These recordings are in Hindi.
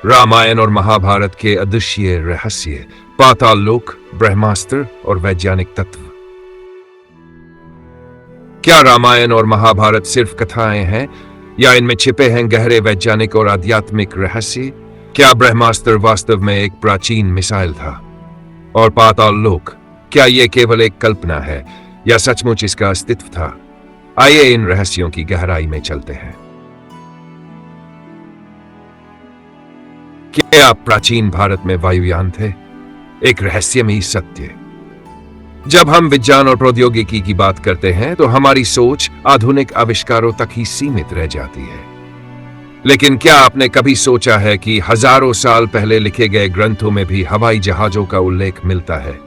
रामायण और महाभारत के अदृश्य रहस्य, पाताल लोक, ब्रह्मास्त्र और वैज्ञानिक तत्व। क्या रामायण और महाभारत सिर्फ कथाएं हैं या इनमें छिपे हैं गहरे वैज्ञानिक और आध्यात्मिक रहस्य? क्या ब्रह्मास्त्र वास्तव में एक प्राचीन मिसाइल था? और पाताल लोक, क्या यह केवल एक कल्पना है या सचमुच इसका अस्तित्व था? आइए इन रहस्यों की गहराई में चलते हैं। क्या प्राचीन भारत में वायुयान थे? एक रहस्यमयी सत्य। जब हम विज्ञान और प्रौद्योगिकी की बात करते हैं तो हमारी सोच आधुनिक आविष्कारों तक ही सीमित रह जाती है। लेकिन क्या आपने कभी सोचा है कि हजारों साल पहले लिखे गए ग्रंथों में भी हवाई जहाजों का उल्लेख मिलता है?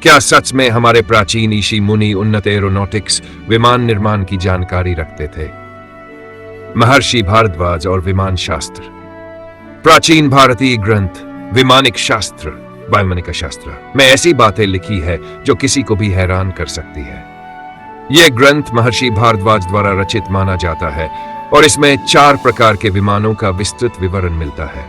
क्या सच में हमारे प्राचीन ऋषि मुनि उन्नत एरोनॉटिक्स, विमान निर्माण की जानकारी रखते थे? महर्षि भारद्वाज और विमान शास्त्र। प्राचीन भारतीय ग्रंथ विमानिक शास्त्र, वैमानिक शास्त्र में ऐसी बातें लिखी है जो किसी को भी हैरान कर सकती है। यह ग्रंथ महर्षि भारद्वाज द्वारा रचित माना जाता है और इसमें 4 प्रकार के विमानों का विस्तृत विवरण मिलता है।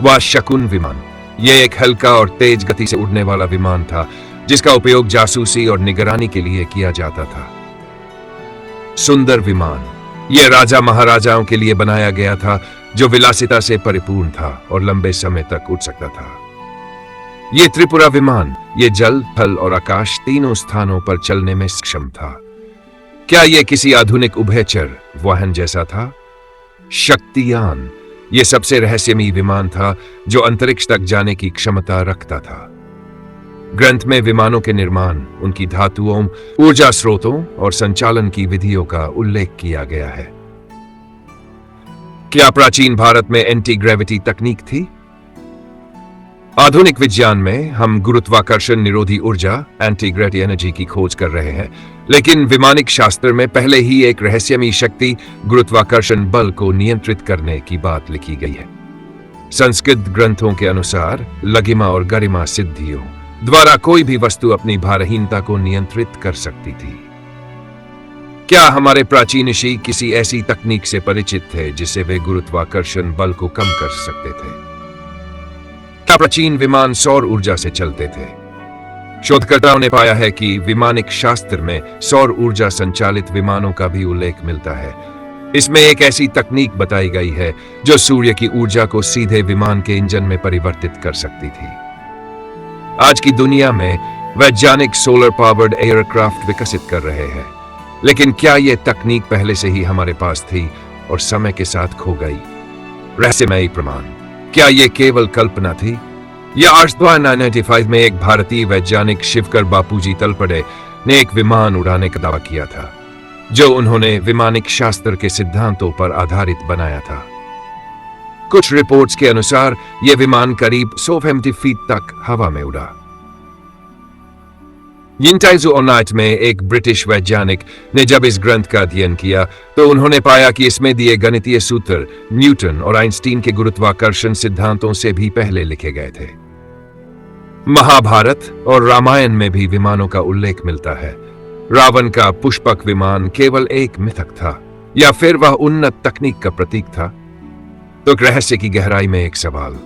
वह शकुन विमान, यह एक हल्का और तेज गति से उड़ने वाला विमान था जिसका उपयोग जासूसी और निगरानी के लिए किया जाता था। सुंदर विमान, यह राजा महाराजाओं के लिए बनाया गया था जो विलासिता से परिपूर्ण था और लंबे समय तक उड़ सकता था। यह त्रिपुरा विमान, यह जल, थल और आकाश तीनों स्थानों पर चलने में सक्षम था। क्या यह किसी आधुनिक उभयचर वाहन जैसा था? शक्तियान, यह सबसे रहस्यमयी विमान था जो अंतरिक्ष तक जाने की क्षमता रखता था। ग्रंथ में विमानों के निर्माण, उनकी धातुओं, ऊर्जा स्रोतों और संचालन की विधियों का उल्लेख किया गया है। क्या प्राचीन भारत में एंटी ग्रेविटी तकनीक थी? आधुनिक विज्ञान में हम गुरुत्वाकर्षण निरोधी ऊर्जा, एंटी ग्रेविटी एनर्जी की खोज कर रहे हैं, लेकिन विमानिक शास्त्र में पहले ही एक रहस्यमयी शक्ति, गुरुत्वाकर्षण बल को नियंत्रित करने की बात लिखी गई है। संस्कृत ग्रंथों के अनुसार लघिमा और गरिमा सिद्धियों द्वारा कोई भी वस्तु अपनी भारहीनता को नियंत्रित कर सकती थी। क्या हमारे प्राचीन ऋषि किसी ऐसी तकनीक से परिचित थे जिससे वे गुरुत्वाकर्षण बल को कम कर सकते थे? क्या प्राचीन विमान सौर ऊर्जा से चलते थे? शोधकर्ताओं ने पाया है कि विमानिक शास्त्र में सौर ऊर्जा संचालित विमानों का भी उल्लेख मिलता है। इसमें एक ऐसी तकनीक बताई गई है जो सूर्य की ऊर्जा को सीधे विमान के इंजन में परिवर्तित कर सकती थी। आज की दुनिया में वैज्ञानिक सोलर पावर्ड एयरक्राफ्ट विकसित कर रहे हैं, लेकिन क्या यह तकनीक पहले से ही हमारे पास थी और समय के साथ खो गई? रहस्यमयी प्रमाण, क्या यह केवल कल्पना थी? या 1995 में एक भारतीय वैज्ञानिक शिवकर बापूजी तलपड़े ने एक विमान उड़ाने का दावा किया था जो उन्होंने विमानिक शास्त्र के सिद्धांतों पर आधारित बनाया था। कुछ रिपोर्ट्स के अनुसार यह विमान करीब 150 फीट तक हवा में उड़ा। यिंटाइजू ओनाइट में एक ब्रिटिश वैज्ञानिक ने जब इस ग्रंथ का अध्ययन किया तो उन्होंने पाया कि इसमें दिए गणितीय सूत्र न्यूटन और आइंस्टीन के गुरुत्वाकर्षण सिद्धांतों से भी पहले लिखे गए थे। महाभारत और रामायण में भी विमानों का उल्लेख मिलता है। रावण का पुष्पक विमान केवल एक मिथक था या फिर वह उन्नत तकनीक का प्रतीक था? तो रहस्य की गहराई में एक सवाल,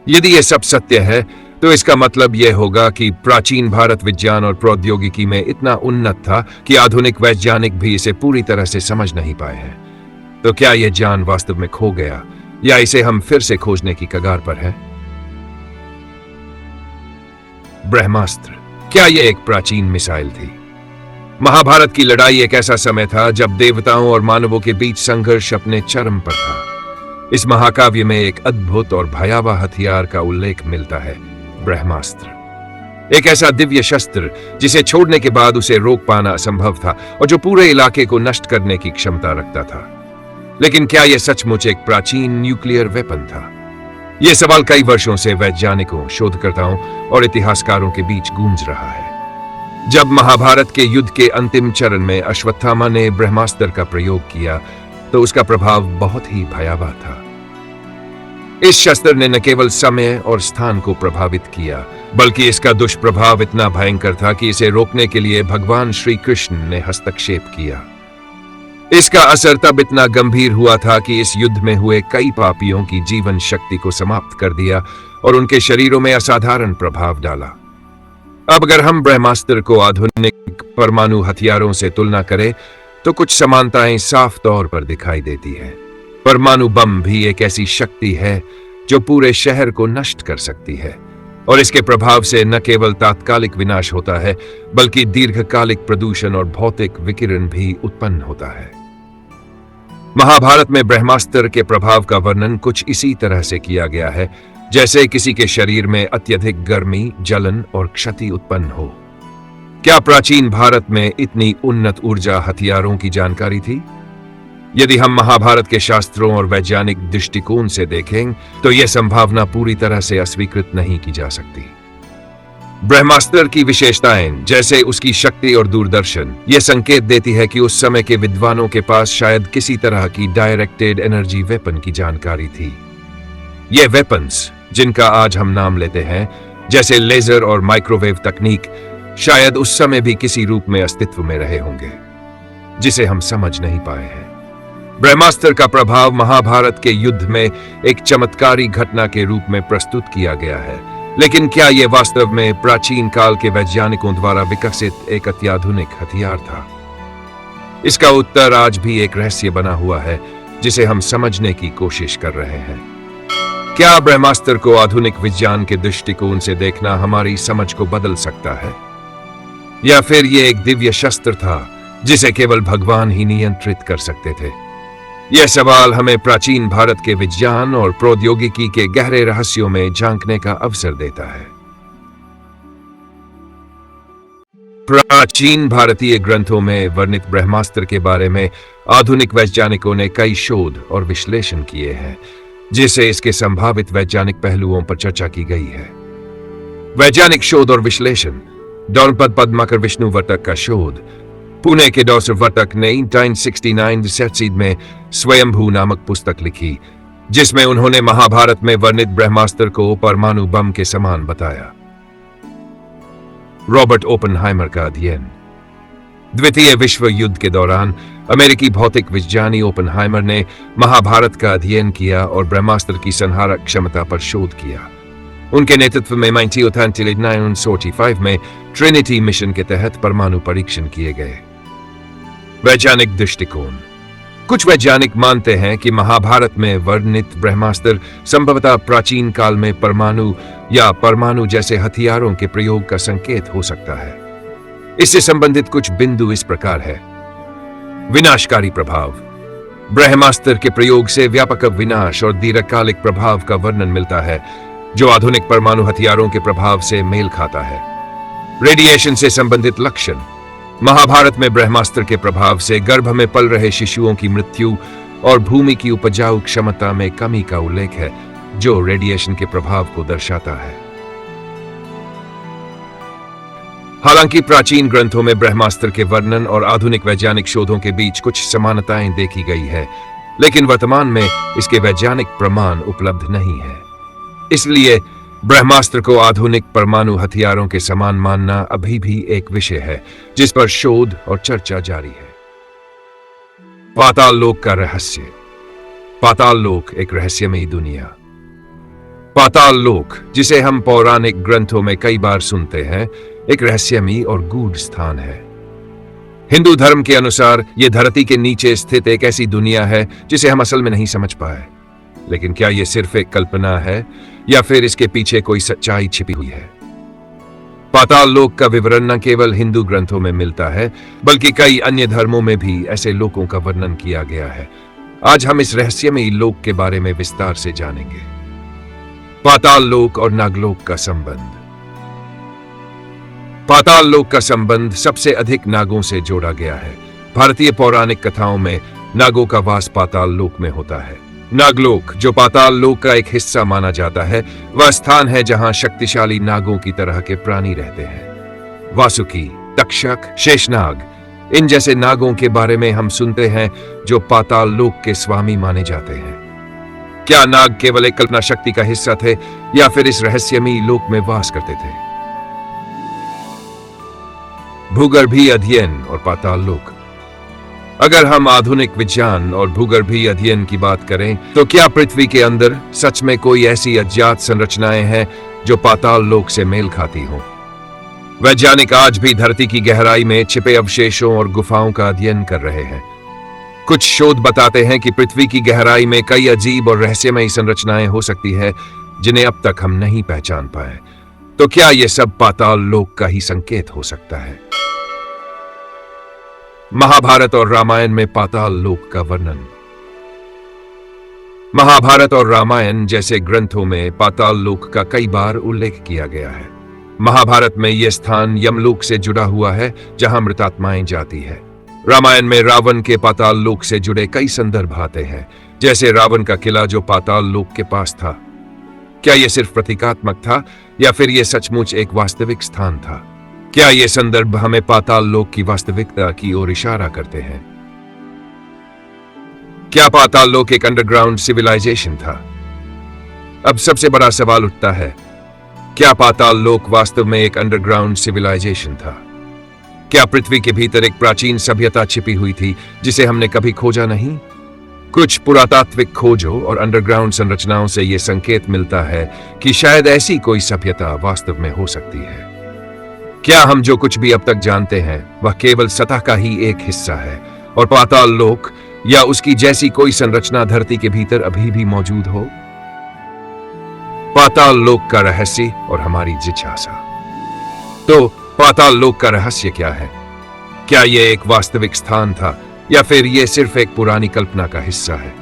यदि यह सब सत्य है तो इसका मतलब यह होगा कि प्राचीन भारत विज्ञान और प्रौद्योगिकी में इतना उन्नत था कि आधुनिक वैज्ञानिक भी इसे पूरी तरह से समझ नहीं पाए हैं। तो क्या यह ज्ञान वास्तव में खो गया या इसे हम फिर से खोजने की कगार पर हैं? ब्रह्मास्त्र, क्या यह एक प्राचीन मिसाइल थी? महाभारत की लड़ाई एक ऐसा समय था जब देवताओं और मानवों के बीच संघर्ष अपने चरम पर था। इस महाकाव्य में एक अद्भुत और भयावह हथियार का उल्लेख मिलता है, ब्रह्मास्त्र। एक ऐसा दिव्य शस्त्र जिसे छोड़ने के बाद उसे रोक पाना असंभव था और जो पूरे इलाके को नष्ट करने की क्षमता रखता था। लेकिन क्या यह सचमुच एक प्राचीन न्यूक्लियर वेपन था? यह सवाल कई वर्षों से वैज्ञानिकों, शोधकर्ताओं और इतिहासकारों के बीच गूंज रहा है। जब महाभारत के युद्ध के अंतिम चरण में अश्वत्थामा ने ब्रह्मास्त्र का प्रयोग किया तो उसका प्रभाव बहुत ही भयावह था। इस शस्त्र ने न केवल समय और स्थान को प्रभावित किया, बल्कि इसका दुष्प्रभाव इतना भयंकर था कि इसे रोकने के लिए भगवान श्री कृष्ण ने हस्तक्षेप किया। इसका असर तब इतना गंभीर हुआ था कि इस युद्ध में हुए कई पापियों की जीवन शक्ति को समाप्त कर दिया और उनके शरीरों में असाधारण प्रभाव डाला। अब अगर हम ब्रह्मास्त्र को आधुनिक परमाणु हथियारों से तुलना करें तो कुछ समानताएं साफ तौर पर दिखाई देती है। परमाणु बम भी एक ऐसी शक्ति है जो पूरे शहर को नष्ट कर सकती है और इसके प्रभाव से न केवल तात्कालिक विनाश होता है बल्कि दीर्घकालिक प्रदूषण और भौतिक विकिरण भी उत्पन्न होता है। महाभारत में ब्रह्मास्त्र के प्रभाव का वर्णन कुछ इसी तरह से किया गया है जैसे किसी के शरीर में अत्यधिक गर्मी, जलन और क्षति उत्पन्न हो। क्या प्राचीन भारत में इतनी उन्नत ऊर्जा हथियारों की जानकारी थी? यदि हम महाभारत के शास्त्रों और वैज्ञानिक दृष्टिकोण से देखें तो यह संभावना पूरी तरह से अस्वीकृत नहीं की जा सकती। ब्रह्मास्त्र की विशेषताएं जैसे उसकी शक्ति और दूरदर्शन यह संकेत देती है कि उस समय के विद्वानों के पास शायद किसी तरह की डायरेक्टेड एनर्जी वेपन की जानकारी थी। ये वेपन्स जिनका आज हम नाम लेते हैं जैसे लेजर और माइक्रोवेव तकनीक शायद उस समय भी किसी रूप में अस्तित्व में रहे होंगे जिसे हम समझ नहीं पाए हैं। ब्रह्मास्त्र का प्रभाव महाभारत के युद्ध में एक चमत्कारी घटना के रूप में प्रस्तुत किया गया है, लेकिन क्या यह वास्तव में प्राचीन काल के वैज्ञानिकों द्वारा विकसित एक अत्याधुनिक हथियार था? इसका उत्तर आज भी एक रहस्य बना हुआ है जिसे हम समझने की कोशिश कर रहे हैं। क्या ब्रह्मास्त्र को आधुनिक विज्ञान के दृष्टिकोण से देखना हमारी समझ को बदल सकता है, या फिर यह एक दिव्य शस्त्र था जिसे केवल भगवान ही नियंत्रित कर सकते थे? यह सवाल हमें प्राचीन भारत के विज्ञान और प्रौद्योगिकी के गहरे रहस्यों में झांकने का अवसर देता है। प्राचीन भारतीय ग्रंथों में वर्णित ब्रह्मास्त्र के बारे में आधुनिक वैज्ञानिकों ने कई शोध और विश्लेषण किए हैं जिससे इसके संभावित वैज्ञानिक पहलुओं पर चर्चा की गई है। वैज्ञानिक शोध और विश्लेषण। डॉनपद पद्माकर विष्णुवर्तक का शोध। पुणे के डॉक्टर वर्तक ने 1969 रिसर्च में स्वयंभू नामक पुस्तक लिखी जिसमें उन्होंने महाभारत में वर्णित ब्रह्मास्त्र को परमाणु बम के समान बताया। रॉबर्ट ओपनहाइमर का अध्ययन। द्वितीय विश्व युद्ध के दौरान अमेरिकी भौतिक विज्ञानी ओपनहाइमर ने महाभारत का अध्ययन किया और ब्रह्मास्त्र की संहारक क्षमता पर शोध किया। उनके नेतृत्व में 1945 में ट्रिनिटी मिशन के तहत परमाणु परीक्षण किए गए। वैज्ञानिक दृष्टिकोण। कुछ वैज्ञानिक मानते हैं कि महाभारत में वर्णित ब्रह्मास्त्र संभवतः प्राचीन काल में परमाणु या परमाणु जैसे हथियारों के प्रयोग का संकेत हो सकता है। इससे संबंधित कुछ बिंदु इस प्रकार है। विनाशकारी प्रभाव। ब्रह्मास्त्र के प्रयोग से व्यापक विनाश और दीर्घकालिक प्रभाव का वर्णन मिलता है जो आधुनिक परमाणु हथियारों के प्रभाव से मेल खाता है। रेडिएशन से संबंधित लक्षण। महाभारत में ब्रह्मास्त्र के प्रभाव से गर्भ में पल रहे शिशुओं की मृत्यु और भूमि की उपजाऊ क्षमता में कमी का उल्लेख है जो रेडिएशन के प्रभाव को दर्शाता है। हालांकि प्राचीन ग्रंथों में ब्रह्मास्त्र के वर्णन और आधुनिक वैज्ञानिक शोधों के बीच कुछ समानताएं देखी गई है, लेकिन वर्तमान में इसके वैज्ञानिक प्रमाण उपलब्ध नहीं है। इसलिए ब्रह्मास्त्र को आधुनिक परमाणु हथियारों के समान मानना अभी भी एक विषय है जिस पर शोध और चर्चा जारी है। पाताल लोक का रहस्य। पाताल लोक एक रहस्यमयी दुनिया। पाताल लोक, जिसे हम पौराणिक ग्रंथों में कई बार सुनते हैं, एक रहस्यमयी और गूढ़ स्थान है। हिंदू धर्म के अनुसार यह धरती के नीचे स्थित एक ऐसी दुनिया है जिसे हम असल में नहीं समझ पाए। लेकिन क्या यह सिर्फ एक कल्पना है या फिर इसके पीछे कोई सच्चाई छिपी हुई है? पाताल लोक का विवरण न केवल हिंदू ग्रंथों में मिलता है बल्कि कई अन्य धर्मों में भी ऐसे लोकों का वर्णन किया गया है। आज हम इस रहस्यमयी लोक के बारे में विस्तार से जानेंगे। पाताल लोक और नागलोक का संबंध। पाताल लोक का संबंध सबसे अधिक नागों से जोड़ा गया है। भारतीय पौराणिक कथाओं में नागों का वास पाताल लोक में होता है। नागलोक, जो पाताल लोक का एक हिस्सा माना जाता है, वह स्थान है जहां शक्तिशाली नागों की तरह के प्राणी रहते हैं। वासुकी, तक्षक, शेषनाग, इन जैसे नागों के बारे में हम सुनते हैं जो पाताल लोक के स्वामी माने जाते हैं। क्या नाग केवल एक कल्पना शक्ति का हिस्सा थे या फिर इस रहस्यमयी लोक में वास करते थे? भूगर्भीय अध्ययन और पाताल लोक। अगर हम आधुनिक विज्ञान और भूगर्भीय अध्ययन की बात करें तो क्या पृथ्वी के अंदर सच में कोई ऐसी अज्ञात संरचनाएं हैं जो पाताल लोक से मेल खाती हों? वैज्ञानिक आज भी धरती की गहराई में छिपे अवशेषों और गुफाओं का अध्ययन कर रहे हैं। कुछ शोध बताते हैं कि पृथ्वी की गहराई में कई अजीब और रहस्यमयी संरचनाएं हो सकती है जिन्हें अब तक हम नहीं पहचान पाए। तो क्या यह सब पाताल लोक का ही संकेत हो सकता है? महाभारत और रामायण में पाताल लोक का वर्णन। महाभारत और रामायण जैसे ग्रंथों में पाताल लोक का कई बार उल्लेख किया गया है। महाभारत में यह स्थान यमलोक से जुड़ा हुआ है जहां मृतात्माएं जाती है। रामायण में रावण के पाताल लोक से जुड़े कई संदर्भ आते हैं, जैसे रावण का किला जो पाताल लोक के पास था। क्या यह सिर्फ प्रतीकात्मक था या फिर यह सचमुच एक वास्तविक स्थान था? क्या ये संदर्भ हमें पाताल लोक की वास्तविकता की ओर इशारा करते हैं? क्या पाताल लोक एक अंडरग्राउंड सिविलाइजेशन था? अब सबसे बड़ा सवाल उठता है, क्या पाताल लोक वास्तव में एक अंडरग्राउंड सिविलाइजेशन था? क्या पृथ्वी के भीतर एक प्राचीन सभ्यता छिपी हुई थी जिसे हमने कभी खोजा नहीं? कुछ पुरातात्विक खोजों और अंडरग्राउंड संरचनाओं से यह संकेत मिलता है कि शायद ऐसी कोई सभ्यता वास्तव में हो सकती है। क्या हम जो कुछ भी अब तक जानते हैं वह केवल सतह का ही एक हिस्सा है और पाताल लोक या उसकी जैसी कोई संरचना धरती के भीतर अभी भी मौजूद हो? पाताल लोक का रहस्य और हमारी जिज्ञासा। तो पाताल लोक का रहस्य क्या है? क्या यह एक वास्तविक स्थान था या फिर यह सिर्फ एक पुरानी कल्पना का हिस्सा है?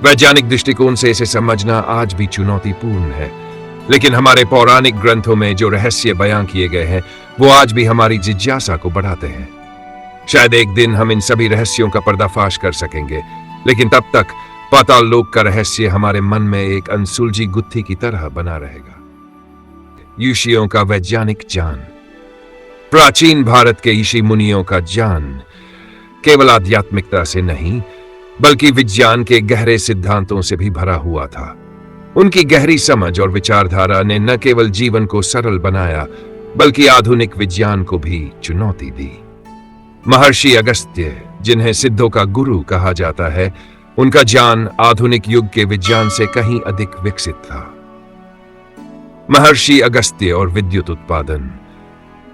वैज्ञानिक दृष्टिकोण से इसे समझना आज भी चुनौतीपूर्ण है, लेकिन हमारे पौराणिक ग्रंथों में जो रहस्य बयां किए गए हैं वो आज भी हमारी जिज्ञासा को बढ़ाते हैं। शायद एक दिन हम इन सभी रहस्यों का पर्दाफाश कर सकेंगे, लेकिन तब तक पाताल लोक का रहस्य हमारे मन में एक अनसुलझी गुत्थी की तरह बना रहेगा। ऋषियों का वैज्ञानिक ज्ञान। प्राचीन भारत के ऋषि मुनियों का ज्ञान केवल आध्यात्मिकता से नहीं बल्कि विज्ञान के गहरे सिद्धांतों से भी भरा हुआ था। उनकी गहरी समझ और विचारधारा ने न केवल जीवन को सरल बनाया बल्कि आधुनिक विज्ञान को भी चुनौती दी। महर्षि अगस्त्य, जिन्हें सिद्धों का गुरु कहा जाता है, उनका ज्ञान आधुनिक युग के विज्ञान से कहीं अधिक विकसित था। महर्षि अगस्त्य और विद्युत उत्पादन।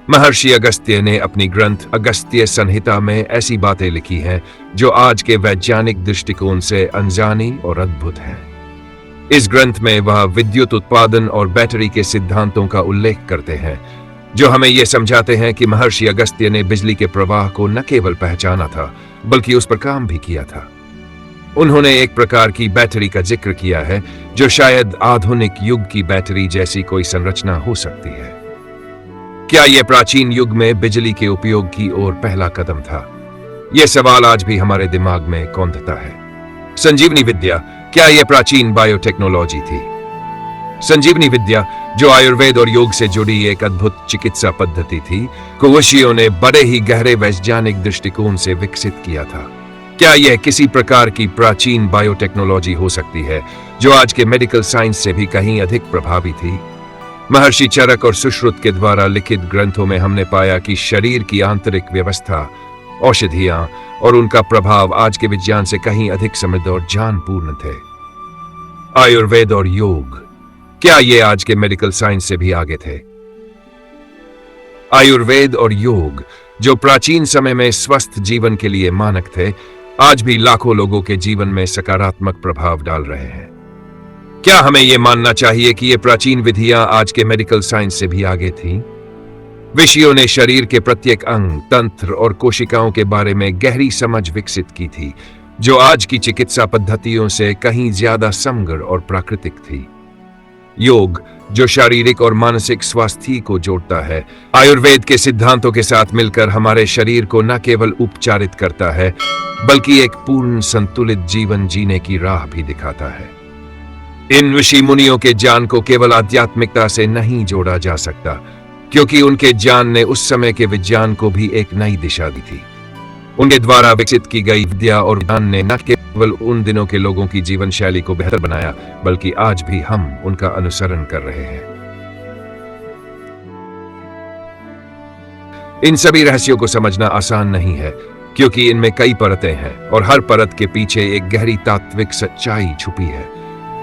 महर्षि अगस्त्य ने अपनी ग्रंथ अगस्त्य संहिता में ऐसी बातें लिखी हैं जो आज के वैज्ञानिक दृष्टिकोण से अनजानी और अद्भुत हैं। इस ग्रंथ में वह विद्युत उत्पादन और बैटरी के सिद्धांतों का उल्लेख करते हैं जो हमें यह समझाते हैं कि महर्षि अगस्त्य ने बिजली के प्रवाह को न केवल पहचाना था बल्कि उस पर काम भी किया था। उन्होंने एक प्रकार की बैटरी का जिक्र किया है जो शायद आधुनिक युग की बैटरी जैसी कोई संरचना हो सकती है। क्या यह प्राचीन युग में बिजली के उपयोग की ओर पहला कदम था? यह सवाल आज भी हमारे दिमाग में कौंधता है। संजीवनी विद्या, क्या यह प्राचीन बायोटेक्नोलॉजी थी? संजीवनी विद्या, जो आयुर्वेद और योग से जुड़ी एक अद्भुत चिकित्सा पद्धति थी, को ऋषियों ने बड़े ही गहरे वैज्ञानिक दृष्टिकोण से विकसित किया था। क्या यह किसी प्रकार की प्राचीन बायोटेक्नोलॉजी हो सकती है जो आज के मेडिकल साइंस से भी कहीं अधिक प्रभावी थी? महर्षि चरक और सुश्रुत के द्वारा लिखित ग्रंथों में हमने पाया कि शरीर की आंतरिक व्यवस्था, औषधियां और उनका प्रभाव आज के विज्ञान से कहीं अधिक समृद्ध और ज्ञानपूर्ण थे। आयुर्वेद और योग, क्या ये आज के मेडिकल साइंस से भी आगे थे? आयुर्वेद और योग, जो प्राचीन समय में स्वस्थ जीवन के लिए मानक थे, आज भी लाखों लोगों के जीवन में सकारात्मक प्रभाव डाल रहे हैं। क्या हमें यह मानना चाहिए कि ये प्राचीन विधियां आज के मेडिकल साइंस से भी आगे थीं? ऋषियों ने शरीर के प्रत्येक अंग, तंत्र और कोशिकाओं के बारे में गहरी समझ विकसित की थी जो आज की चिकित्सा पद्धतियों से कहीं ज्यादा समग्र और प्राकृतिक थी। योग, जो शारीरिक और मानसिक स्वास्थ्य को जोड़ता है, आयुर्वेद के सिद्धांतों के साथ मिलकर हमारे शरीर को न केवल उपचारित करता है बल्कि एक पूर्ण संतुलित जीवन जीने की राह भी दिखाता है। इन ऋषि मुनियों के ज्ञान को केवल आध्यात्मिकता से नहीं जोड़ा जा सकता, क्योंकि उनके ज्ञान ने उस समय के विज्ञान को भी एक नई दिशा दी थी। उनके द्वारा विकसित की गई विद्या और ज्ञान ने न केवल उन दिनों के लोगों की जीवन शैली को बेहतर बनाया, बल्कि आज भी हम उनका अनुसरण कर रहे हैं। इन सभी रहस्यों को समझना आसान नहीं है, क्योंकि इनमें कई परतें हैं और हर परत के पीछे एक गहरी तात्विक सच्चाई छुपी है।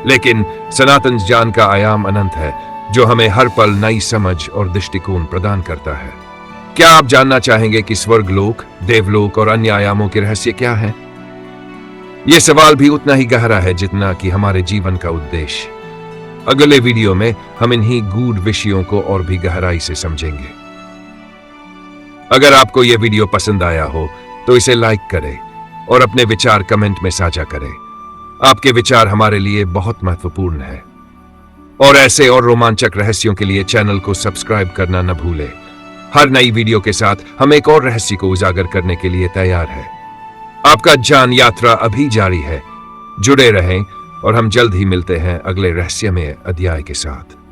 लेकिन सनातन ज्ञान का आयाम अनंत है, जो हमें हर पल नई समझ और दृष्टिकोण प्रदान करता है। क्या आप जानना चाहेंगे कि स्वर्गलोक, देवलोक और अन्य आयामों के रहस्य क्या हैं? यह सवाल भी उतना ही गहरा है जितना कि हमारे जीवन का उद्देश्य। अगले वीडियो में हम इन्हीं गूढ़ विषयों को और भी गहराई से समझेंगे। अगर आपको यह वीडियो पसंद आया हो तो इसे लाइक करें और अपने विचार कमेंट में साझा करें। आपके विचार हमारे लिए बहुत महत्वपूर्ण है। और ऐसे और रोमांचक रहस्यों के लिए चैनल को सब्सक्राइब करना न भूलें। हर नई वीडियो के साथ हम एक और रहस्य को उजागर करने के लिए तैयार है। आपका ज्ञान यात्रा अभी जारी है। जुड़े रहें और हम जल्द ही मिलते हैं अगले रहस्यमय अध्याय के साथ।